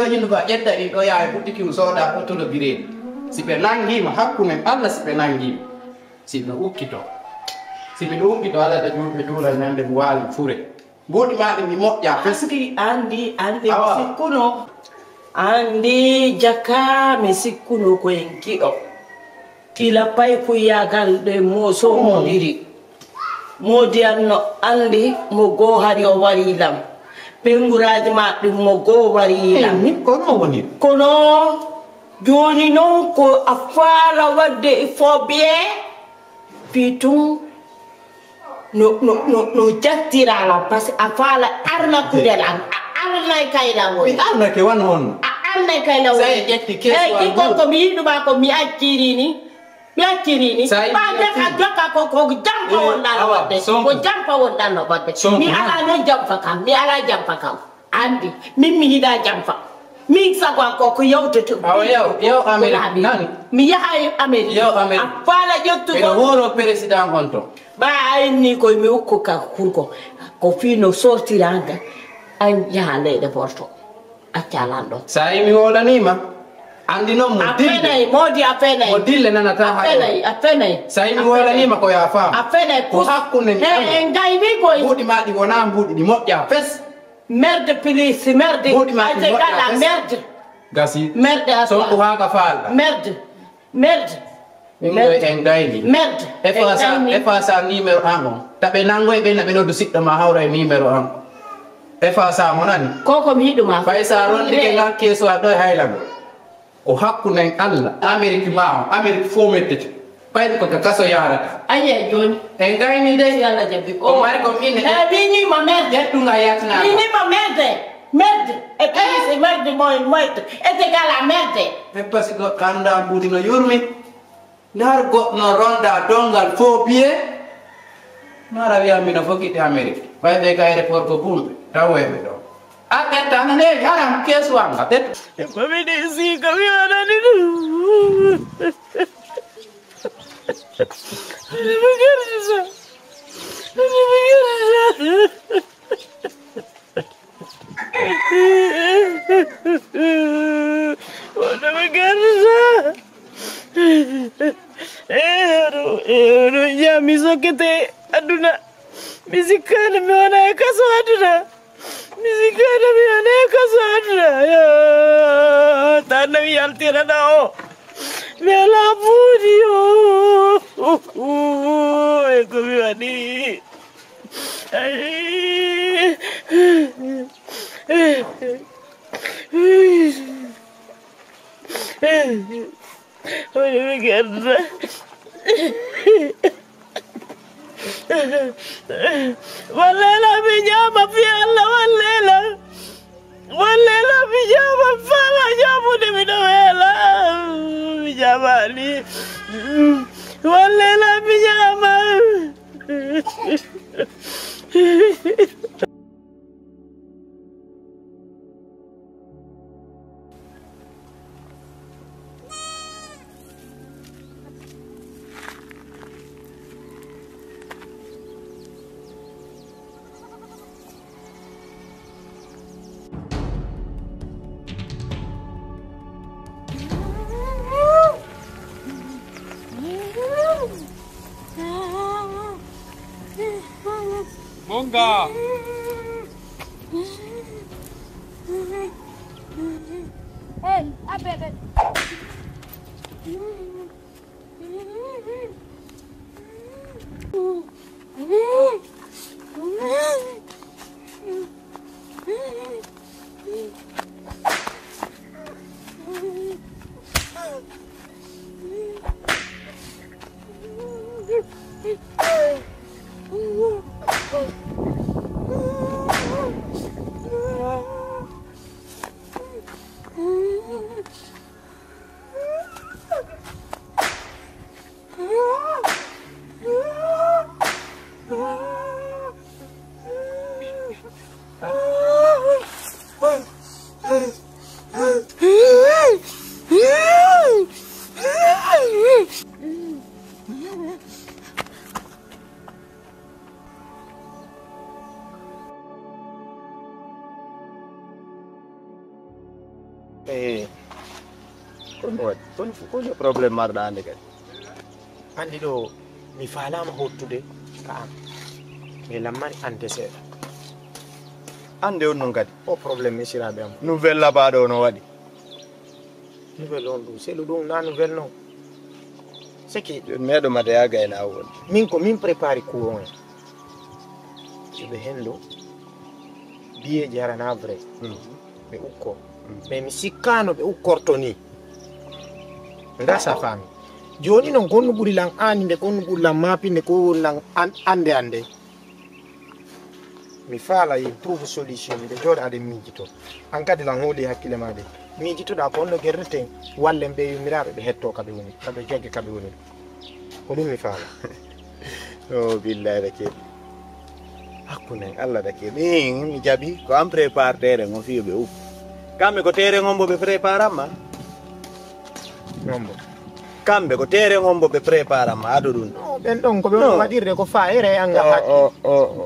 yindu ba yedda di do yaay putti ki soda ko to lo bire si be nangima hakkumen alla si be nangima si no ukkito si be ukkito ala da jumbe dula nande wal fure bodi ma mi moƴƴa peski andi sikkuno andi jaka mi sikkuno ko en kiɗo ila pay ko yagal de mo so modiri modi anno andi mo go hari o wari lam penguraji maɓɓe mo go wari lam kono woni kono joni non ko a faala wadde il faut bien pitum no jattirala parce que a faala arna kudel an arnay kayla woni arna ke wan hon arnay kayla woni say jetti keso ko mi yiɗuma ko mi acciri ni ba jaka ko jampa wonɗano wadde ko jampa wonɗano wadde mi ala noon jampa kam mi ala jampa kam andi min mi yiɗa jampa min sago ko yewtete yew Amérique nani mi yahay Amérique yew Amérique a faala ƴettugo ɓeɗo horo président on to ba ayni koye mi ukko ka hunko ko fino sortiranga an yaha leyɗe borto accalan ɗon sa yi mi wolanima andi noon mo dille modi a fenay mo dille nanata ha a fenay sa yi mi wolanima ko ya faam a fenay ko hakkunde mi en gayni koye mbuɗi ma ɗi wona mbuɗi ɗi moƴƴa fes merde police merde gala merde gasi merde so ko haka falɗa merde min ɗo en gayni merde efasa numéro 1 on taɓe nangoye ɓe naɓe noddu siɗɗo ma hawra e numéro 1 efasa mo nani koko mi yiɗuma fay sa rondike ngan keeso a ɗo e haylago o hakkunen Allah Amérique ma o Amérique fo meddete ɓayde koko kaso yarata aye joni en gayni de yalla jabi o mari ko mine binima merde ƴettunga yatana binima merde e police merde moyte ete gala merde e parce que goɗɗo anda mbuudi no yurmi ndar goɗɗo no ronda dongal faux billet mara wiya mino fokkiti Amérique ɓayde ka aéroport ko bumɓe taweɓe ɗo a ɓetta nane haram keesu anga ɓetta komi ɗi si komi waɗani ɗum ya mi sokkete aduna mi sikkani mi wona e kaso aduna mi sikkani mi wona e kaso aduna tanno mi yaltiraɗa o mi ala buuɗi o e komi waɗi woni mi gerda wallela mi ñaama fi Allah wallela mi ñaama fala ñaamude mi ɗo weela mi ñaamani wallela mi ñaama 뭔가 Hey, abebe. Kon problem marɗa ande kadi andi ɗo mi falama hottude ka am mi lammani ande seeɗa ande on non kadi o probléme misiraɓe am nouvelle labaɗo no waɗi nouvelle on ɗum seeɗo ɗum na nouvelle non seki meɗo mata ya gayna won min ko min prépare courant en soɓe hen ɗo biyeji harana vrai ɓe ukko mais mi sikkano ɓe ukkorto ni gasa fami joni non gonno ɓuuri lan aninde gonno ɓuuri lan mapinde ko lan ande mi faala yi trouve solution miɗe jooɗa aɗa miijito an kadi lan hooli hakkille ma de miijitoɗa ko onno guerreten wallen ɓe yummiraɓe ɓe hetto kaɓe woni kaɓe jogge kaɓe woni ko ɗum mi faala o billahi da keɓi hakkude Allah da keɓi mi jaɓi ko an prépare tere ngo fiyo ɓe uf kamɓe ko tere ngombo ɓe prépare amma nombo kamɓe ko tere ngombo ɓe prépare amma aɗo ɗum ɓen ɗon ko ɓe woni waɗirde ko fayre anga hakki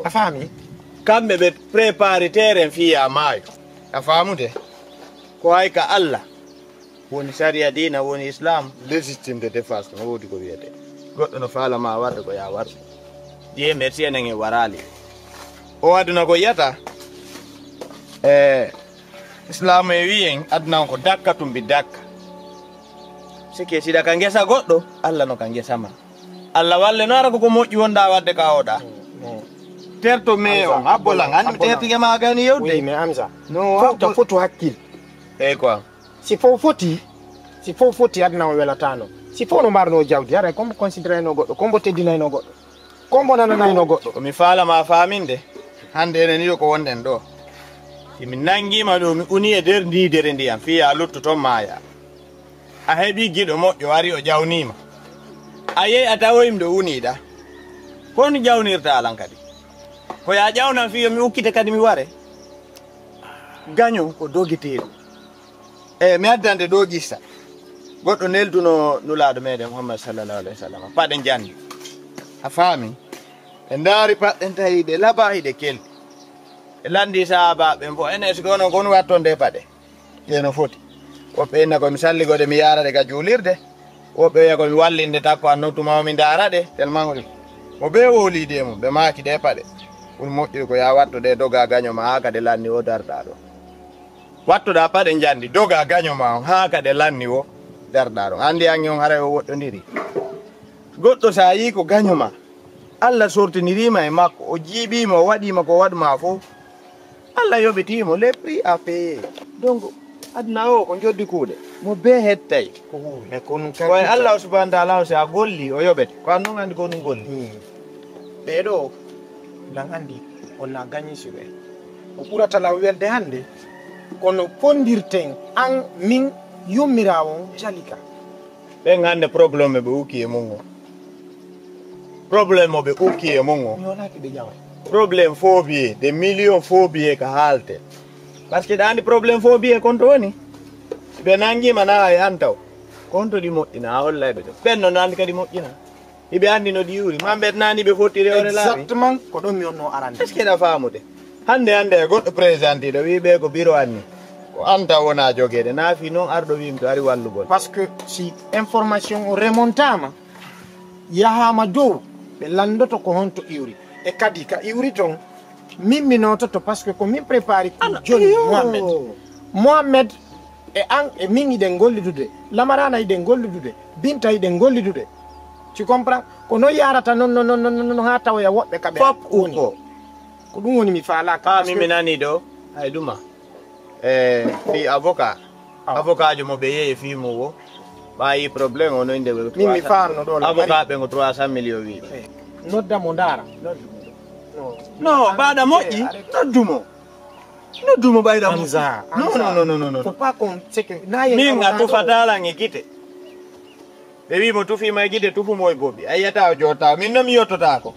a faami kamɓe ɓe prépare tere fiya maayo a famude ko hay ka Allah woni sharia dina woni islam légitime de défense no wodi ko wiyete goɗɗo no falama warde ko ya warde Dieu merci enen e warali o aduna ko yiyata islam e wiyen aduna ko dakka tumbi dakka sike sida ka ngesa goɗɗo Allah no ka ngesa ma Allah walle no ara ko moƴƴi wonda wadde ka oɗa terto me on abbolan an tertige ma gani yewde mais amsa no fota foto hakkil quoi si fo foti aduna o welatano si fo no mbarno jawdi ara comme considéré no goɗɗo combo teddinayno goɗɗo combo nananayno goɗɗo mi falama faminde hande enen yo ko wonden ɗo mi nangima ɗo mi uni e nder ndidere ndiyam fiya luttoton maya a heeɓi giɗo moƴƴo ari o jawnima a yehi a tawoyim ɗo uniɗa kono jawnirta alan kadi ko ya ƴawnan fiyo mi ukkite kadi mi ware gaño ko dogiteɗo mi addande ɗo gissa goɗɗo nelduno nulaɗo meɗen Muhammad sallallahu alaihi wasallam paɗe jandi a faami ɓe ndaari paɗɗen tawiɗe laba hiɗe kelɗi ɓe landi sahabaɓe fo enen siko onon kon wattonde paɗe ƴeno foti woɓɓe inna komi salligoɗe mi yaraɗe ga juulirde woɓɓe wiya komi wallinde takko annotumama mi daraɗe tellement ɗum mo ɓe wolide mum ɓe maaki ɗe paɗe ɓuri moƴƴude ko ya wattude doga gaño ma ha kade lanni o darɗa ɗo wattuɗa paɗe jandi doga gaño ma on ha kade lanni o darɗa ɗo andi ange on haray o woɗɗodiri goɗɗo sa yi ko gaño ma Allah sortinirima e makko o jiiɓima o waɗima ko waɗma fof Allah yoɓitimo les prix à payer donc aduna o ko joddi kuuɗe mo be hettay ko huuɓe kono koye Allah subhanahu wa taala so a golli o yoɓete ko an noon andi ko ɗum golli ɓeɗo lan andi onna gagnisi ɓe o ɓurata law welde hande kono pondirten an min yummirawo jalika ɓen hande probléme ɓe ukki e mum o probléme o ɓe ukki e mum o mi wonaki ɓe ƴawa probléme phobie des millions phobie ka haalte par ce que ɗa andi probléme phobie konto woni ɓe nanguima na e an taw konto ɗi moƴƴina a hollayɓe to ɓen noon andi kadi moƴƴina hiɓe andi no ɗi yuri mamɓe nani ɓe fotti rewre laaɓi exactement ko ɗon mi wonno arande est ce que ɗa famude hande hande e goɗɗo présenté ɗo wiɓe ko bureau anni ko an taw wona joguede naafi noon arɗo wimi to ari wallugol par ce que si information o remontama yahama dow ɓe landoto ko honto iwri e kadi ka iwri ton min mi nototo par ce que ko min prépari ko joni Mohamed e an e min iɗen gollidude Lamarana iɗen gollidude Binta iɗen gollidude tu comprends ko noon yarata non ha tawoya woɓɓe kaɓe fop woni ko ɗum woni mi faalaka mimi nani ɗo hay ɗuma fi avocat avocat jo mo ɓe yeeyi fimo wo ɓayi probléme o noyde min mi farno ɗo avocat ɓe ko 300 millions wi noddamo ndara non mbaɗa moƴƴi noddumo ɓayɗa non faut pas qu'on c'est que min a tufatalan e guite ɓe wimo tufima e guide tufumo e boɓi a yiyata o jotta min noon mi yettotako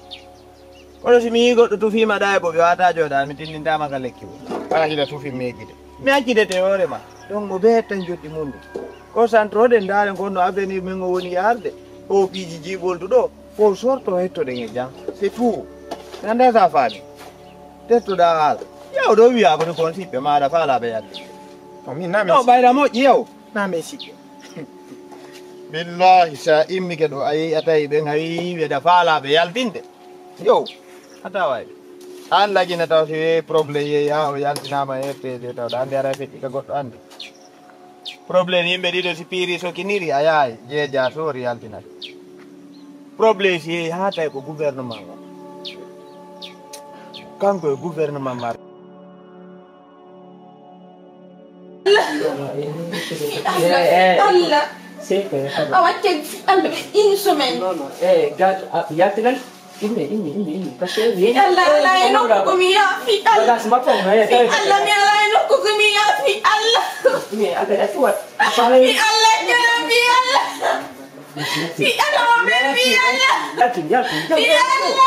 kono si mi yi goɗɗo tufima ɗa e boɓi wata joɗa mi tindintama ka lekki o ala hiɗa tufimi e guide mi accidete hoorema donc mo ɓe hettan joɗɗi mundu concentre oɗen daren gonno avenir min o woni yarde o piiji jiɓoldu ɗo fo sorto hettoɗen e jam c'est tout mi anda sa faami tettoɗa haala yaw ɗo wiya ko kon siɓɓe maɗa faalaɓe yadde mi na No bayra mo ƴeew. na me sikki. Billahi sa immike ɗo a yehi a tawi ɓen a wi ɓe faalaɓe yaltinde. Yo hata wawi. An lagina taw so weyi probléme yehi ha o yaltinama RTD tawɗa ande ara feƴƴi ka goɗɗo ande. Probléme yimɓe ɗiɗo si piiri sokiniri a yahay jeeja soori yaltinat. Probléme si yehi ha tawi ko gouvernement o. Kanko e gouvernement mar. Allah. Sì, une semaine. No, no, yaltinal. Ini, perché vieni. Allah, non kumia fi Allah. Ma come? Allah mi Allah non kumia fi Allah. Ini ada tua. Fi Allah jangan fi Allah. Fi Allah fi Allah. Yakin. Fi Allah.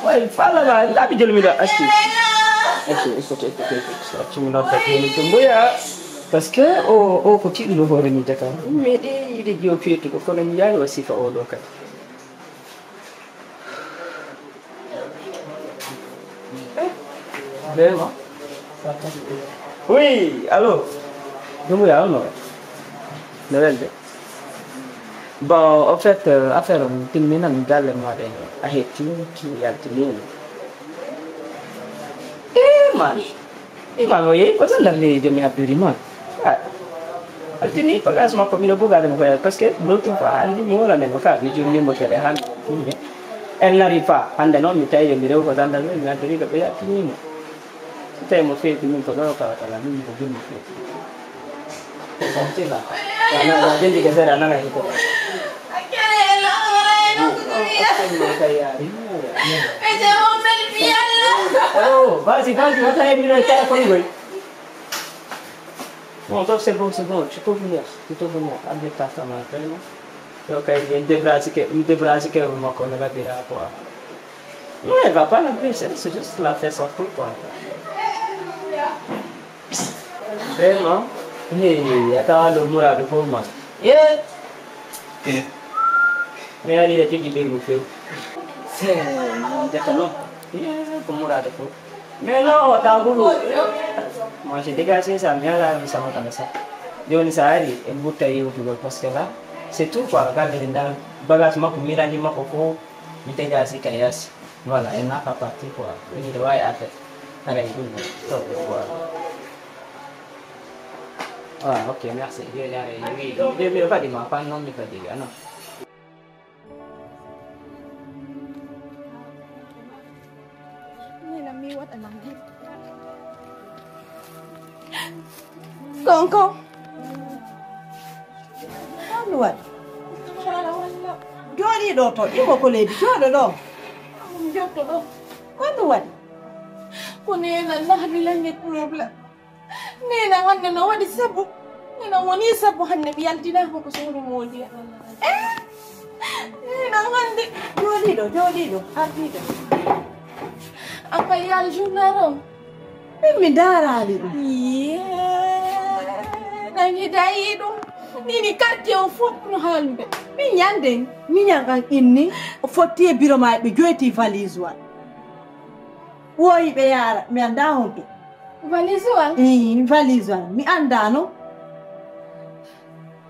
Wai, fala lah, tapi jual minyak asli. Itu. Cuma nak pakai tunggu ya. Parce que o ko tiɗuno hoore min Dakar meeɗe yiide jiyo feetugo kono mi yaari wasifa oɗo kadi vraiment oui allo Doumbouya on no welde bon en fait affaire o timminan galle maɗa a hetti yaltinino man o yehi ko tan darde jomi habbiri noon altini bagage makko mino bugade mo koyal par ce que l'autre fois andi mi wolanemo ka mi jurnimo kede hande elle n'arrive pas hande noon mi tawi yo mi rew ko dandal mi addori ko ɓe yattinimo so tawi mo feeti min ko ɗo kawatala min ko jurmi feeti santila dendi ke feere a nana hito vas-y, on t'a émis le téléphone, oui. Bon, donc c'est bon, tu peux venir, avec ta femme, vraiment. Donc, il y a une débrasse que vous m'en la dire à quoi. Non, elle va pas la plus, c'est juste la faire sortir, quoi. Vraiment, il y a le mot de pour moi. Mais elle est dit qu'il fait. C'est d'accord. Como ada tu, melo tahu masih dikasih sambil sama sama. Jangan sehari, buta itu juga pas kela. Setu quoi, kalau dengan bagas mak miran di mak aku, minta kasih kayak wala enak apa sih quoi. Ini doa ada, ada itu. Ah, ok, merci. Dia apa di mapan non di tadi, ano? Kongko. What? Jodi do to iko ko ledi jodo do. Jodo do. Kwani what? Kunena na hadilange problem. Nena ngane no wadi sabu. Nena woni sabu hanne bi yaldina ko suru modi. Nena ngande jodi do habido. Apa yal junaro? Mi darali do. Nangi dai do. Nini carte o fotno halbe. Mi nyanga inni o fotti e biro ma be joyti valise wa. Woy be yara mi anda honto. Valise wa? Valise wa mi anda no.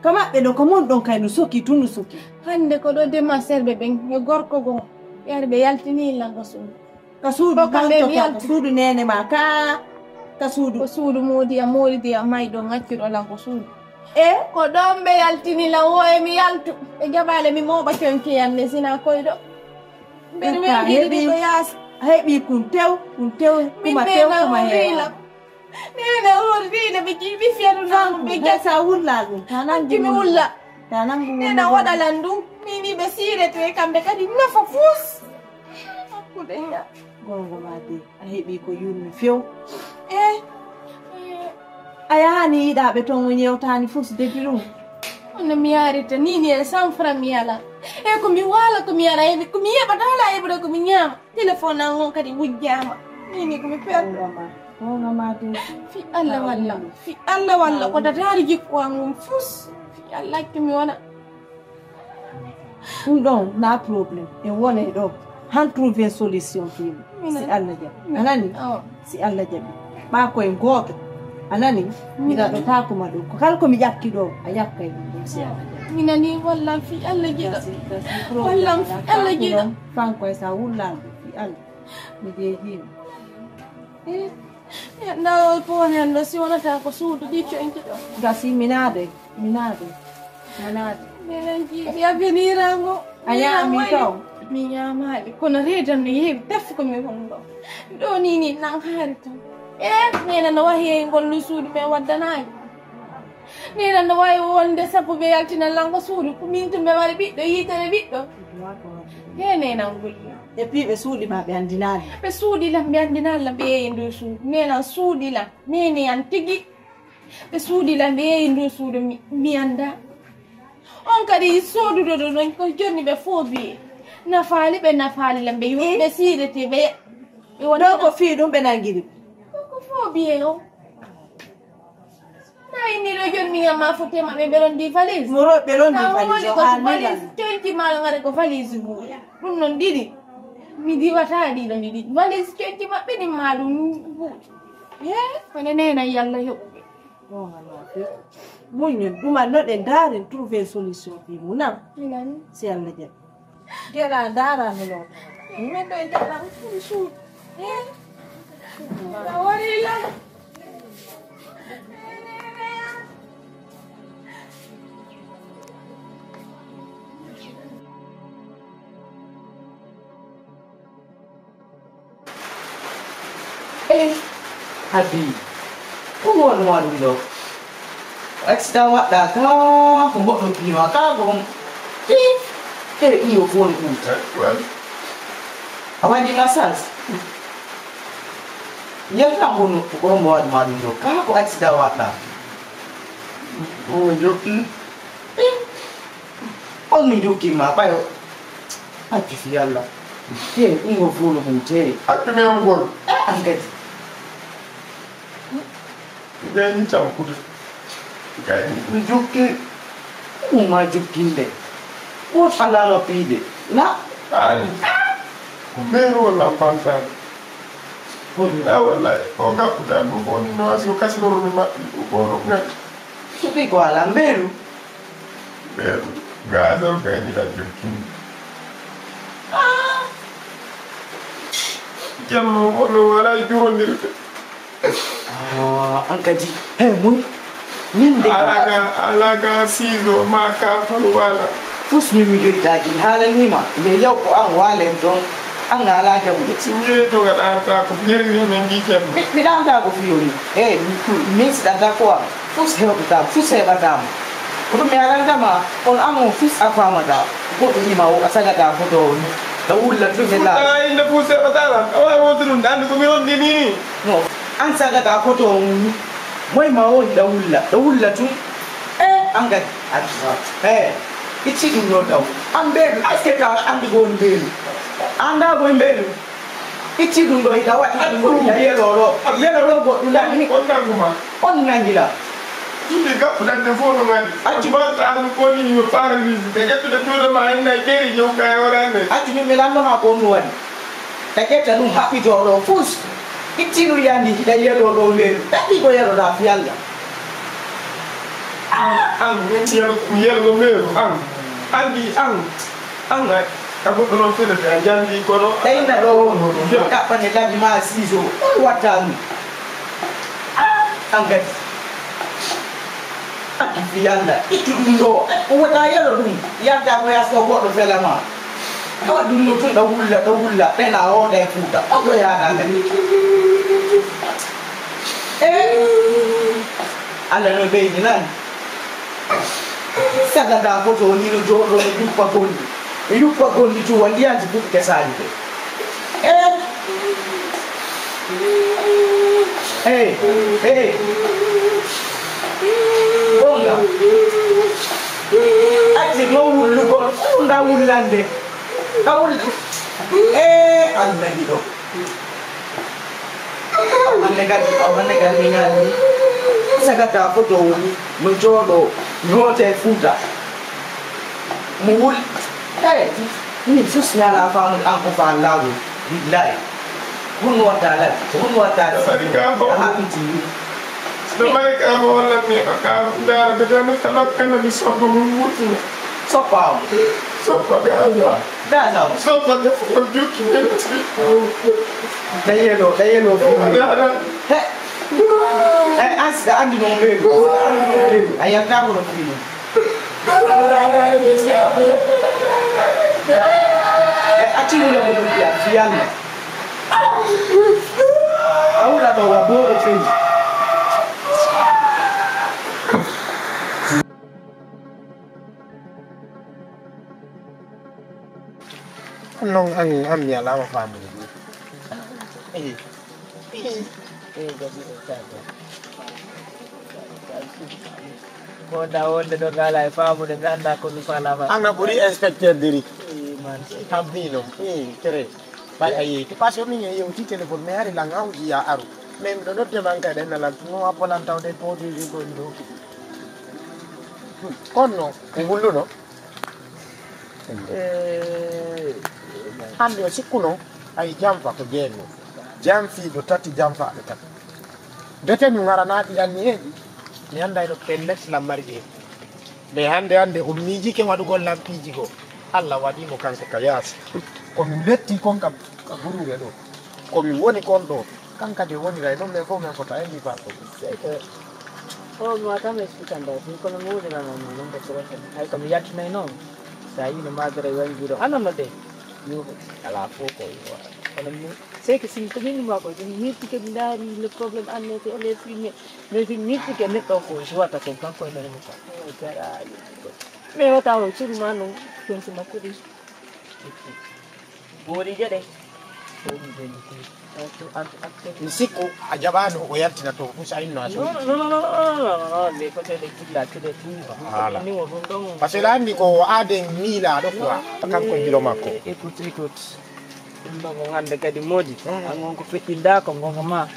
Kama be do ko mon don kay no soki tunu soki. Hande ko do de ma serbe ben yo gorko go. Yarbe yaltini la gosu. Kasudu kasudu nene ma ka kasudu suudu modi a may do ngaccido la ko suudu ko dombe yaltini la woe mi yaltu e jabale mi moba tonki yanne sina koydo be mi yidi ko yas hebi kun tew kuma hela nene wordine bi jibi fiatu nan be gasa wulla tanan mi wulla tanan nene wada landu mini be sire to e kambe kadi nafa fus akudenya gongo mate hebi ko yurmi few ayani da be ton woni yewtani fus de birum on mi yarita nini e sanfra mi ala ko mi wala ko mi yara e ko mi yeba dala e bro ko mi nyama telephone an kadi wujjama nini ko mi perdo gongo mate fi Allah walla ko datari jikko an fus fi Allah ki mi wona don na problem e wona do han trouver solution fi si Allah jabi anani si Allah jabi ba ko en goto anani mina do ta ko madu ko kal ko mi jakki do a yakkay dum si Allah jabi mina ni walla fi Allah jida walla fi Allah jida fan ko sa wulla fi Allah mi de him na po hendo si wona ta ko suudu di cento gasi minade manade Melanji ya venirango aya mi to mi nyamali kono redan ni hebi def ko mi hondo do ni nang harito nena no wahi ngol suudu me waddanayi nena no wahi wonde sapu be yaltina lango suudu ko min to me wari biddo yitere biddo nena ngulli e puis be suudi ma be andinali be suudi la be andinali la be indu suudu nena suudi la nene antigi be suudi la be indu suudu mi anda on kadi sodu do non ko jonni be fobi na faali lambe be sidete be wona ko fi dum be nangiri ko fobi o nay ni do jonni ma fote ma be belon di valise moro belon di valise ko valise tonti mal ngare ko valise bu dum non didi mi di wata di don di valise tonti ma be ni malum bu wona nena yalla yo Munyo duma no den darin trouver solution fi munam milan si Allah jabi dela dara no me do dara solution warila Hadi kuon lo extra wat da ka ko mo pi ma ka ko iyo phone ku awan di nasas ya ka bunu ko mo ad ma do ka ko extra wat da oh joki on mi joki ma pa yo ati fi Allah iyo phone ku te atu me ngol anget den cham kudu Kaya Juki, jukin deh. What halal pide? Na, ani meru la pantan la wala o ga puta mo boni no aso kasi loro mi ma boro nga supi ko alam beru. meru ga do ga ni la jokin jammo ono wala juro ndirte Angkaji. Mun. Ninde alaga sizo maka falwala fus mi mi taji halan hima me yau ko an walen don an alaga mu tinje to ga arta ko firi men gikem mi dan da ko fiori mix da ko fus he bata ko me alaga ma on amo fus afama da ko ni ma o asaga da ko do da ulla tu hela ai na fus he bata awa wo turun dan ko mi on ni no an saga da ko do Moi mau da ulla tu angkat ichi dum no daw ambel asketa andi go mbelu anda go mbelu ichi dum do ida wa dum ya yelo go dum la ni on nguma on nangila inde ga fulan de foro ngani ati ba ta an ko ni mi paralyse de jettu de todo ma en nay keri nyu kay wala ne ati mi melando ma ko no wani taketa dum happy to ro fus ichi no yandi da yelo lo mbelu taki go yelo da fianga yelo meru andi ay ako no fele de jandi ko no tay na do ka pa ne la ma sizo watan angkat ati fianga itu ndo wata yelo dum yanda mo ya so go do fela ma awa dum no tun da wulla pe na o de futa o ya da ala no be ni lan saka da foto ni no joro ni yupa gondi tu wandia jibu kesali bonga ati no wulu ko nda wulande kawul almedido Manega ngani saka da foto ni no joro no te futa mul ini susnya la famu aku fan lagu billahi mun wata la mun wata aha inti Damay ka mo wala ni ka da daga talak ka na biso ko mutu. sopa Sopa ka. da na Sopa ka for juki. dayelo he as da andi no me ayata ko no fini ati mo mo dia fianga ahora do laboro fini Nong ang ya la ma famu. Ko da wonde do gala e faamu de ganda ko mi fala fa. Ang na buri inspecteur diri. Tampino. Tere. Bai ai ti paso mi ngi yo ti telephone me ari lang au ya aru. Mem do te banka den la no apolan taw de po di ko ndo. Konno ngulu no. Hande sikuno ai jamfa ko jeno. Jamfi do tati jamfa de tati. Dete mi ngara na di anni mi anda do pendex la marje. Be hande ummiji ke wadu gol lampiji go. Allah wadi mo kanko kayas. Ko mi letti kon kam ka buruge do. Ko mi woni kon do. Kanka de woni ray non me fo me fota en mi parto. Oh, ma ta me spicando, ko no mo de na non ko so ai ko mi yatti nay non. Sai no magare wan giro. Ano no de. Yo ala fo ko yo. Kono mo sai ke sin to min ma ko ni tike bindari le problem anne te ole fini. Me fin ni tike ne to ko so ata kon kan ko na mo ka. Cara. Me wata ho churu manu kun se makuri. Bori jade. Siku ajabano ko yatti na to kusa inno aso. No, le ko te de kila te de tu. Ni wo ndong. Paselandi ko aden mila do kwa kanko jilo makko. Écoute. Ndongo ngande kadi modi. Angon ko fetinda ko ngonga ma.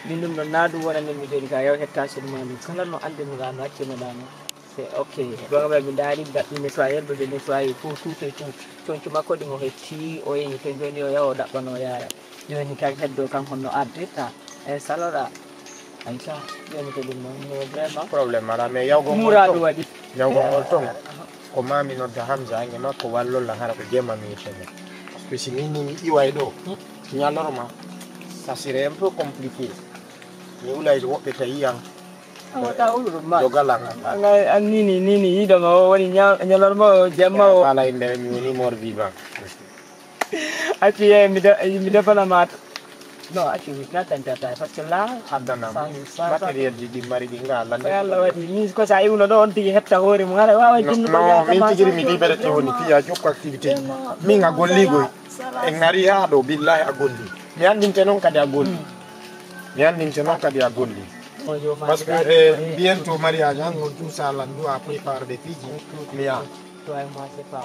Minum no nadu wona min mi dedi ka yaw hetta so mami. Kala no ande mi ga nakki no dano. C'est OK. Gonga be ndari gatti ne soye do ne soye pour tout et tout. Tonki makko di mo hetti o yen ko joni o yaw da bano yaara. Joni ka heddo kan honno addeta e salora aisha joni ko dum no vraiment Problème ara me yaw go muradu wadi yaw go ton ko mami no da Hamza ngi makko wallo la hara ko jema mi tene. Parce que si ni iway do nya normal ça serait un peu compliqué. Ni ulay do wobe tayiyan ta ulu ma jogalanga anga nini ido ma woni nyalormo jemma o ala inde mi ni mort vivant. ati mi defa la mat no ati mi na tanta parce que là Haddana matériel di mari di ngala yalla wadi mi ko sa iwno do on tigi hetta hore mo ngara wawa jinno no min tigiri mi libere te woni fiya jokko activité min ga golligo e ngari ha do billahi a golli mi andinte non kadi a golli parce que bientôt mariage an on tout ça là doit préparer des fiji mi ya toi et moi c'est pas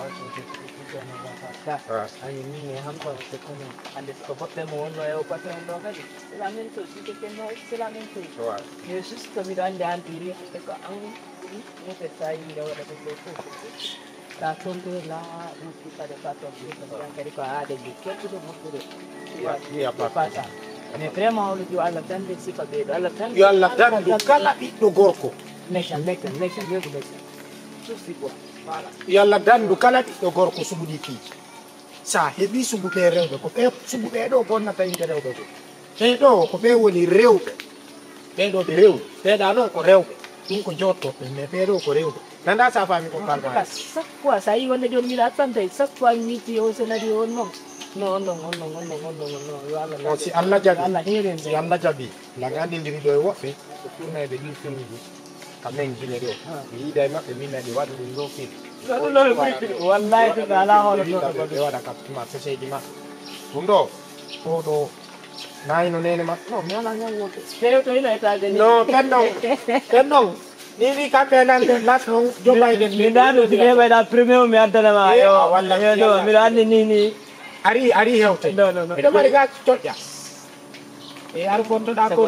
ani ni hampa se kono ande ko botte mo no e o pato ndo kadi la même chose si que no c'est la même chose je juste comme dans les antiri e ko an ni te sai ndo wala ko la tonto la uti pada pato kadi ko ade di keto do mo ya papa mais vraiment le dio alla tande si fa be alla tande yo alla tande kala biddo gorko nexa yo do sufi quoi voilà yalla dandu kala biddo gorko subudi fi sa hebi subude rewbe ko be subude do bonnata inde rewbe ko te do ko be woni rewbe be do be rewbe be da no ko rewbe dum ko jotto me be do ko rewbe nanda sa fami ko kalba sakwa sai wonde do mi latante sakwa mi ti o senario no no no si Allah jabi Allah heren si Allah jabi la gandi ndiri do wofe ko tourna be di fini kamen gine do mi dai mabbe min nadi wadu dum do fi wallahi to ala hono do be wada kaptuma to seji ma mundo o do nay no nene ma no mi ala nyawo pero to ina ta de no kendong ni kambe nan de la to Joe Biden mi dano ti be da premier mi adana ma yo wallahi yo mi dani ni ari hewte no e mari ga codja e ar fonto da ko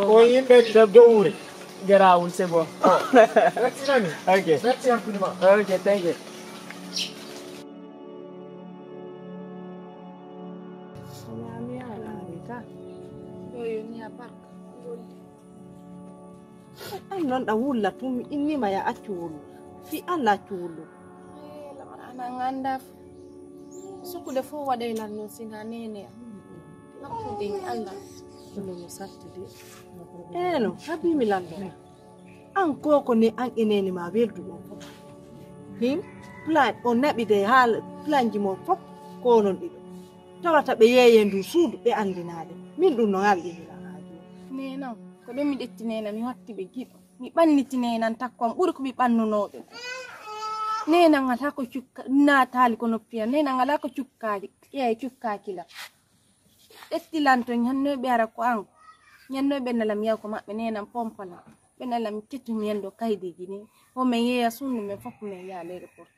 o yimbe do wuri Garaoul, c'est bon. Merci, Nani. Ok. Merci infiniment. Ok, thank you. ya barka an non da wulla tum inni ma ya acculu fi alla acculu ana nganda suku defo wade lan no singa nene nakku ding Allah no sattide no habi milando an ko ne an ineni ma weldu on him plan on nabi de hal plan ji mo fop ko non dido tawata be yeyendu suudu be andinaade min dum no ngaldi nena ko do mi detti nena mi watti be gido mi banniti nena takkom buri ko mi bannunobe nena ngata ko cukka na tali ko noppiya nena ngala ko cukkaadi cukkaaki la detti lanto nyanno be ara ko an nyanno be nalam yaw ko mabbe nena pompala be nalam kettu mi endo kaydi gini o me yeya sunu me fop me ya le report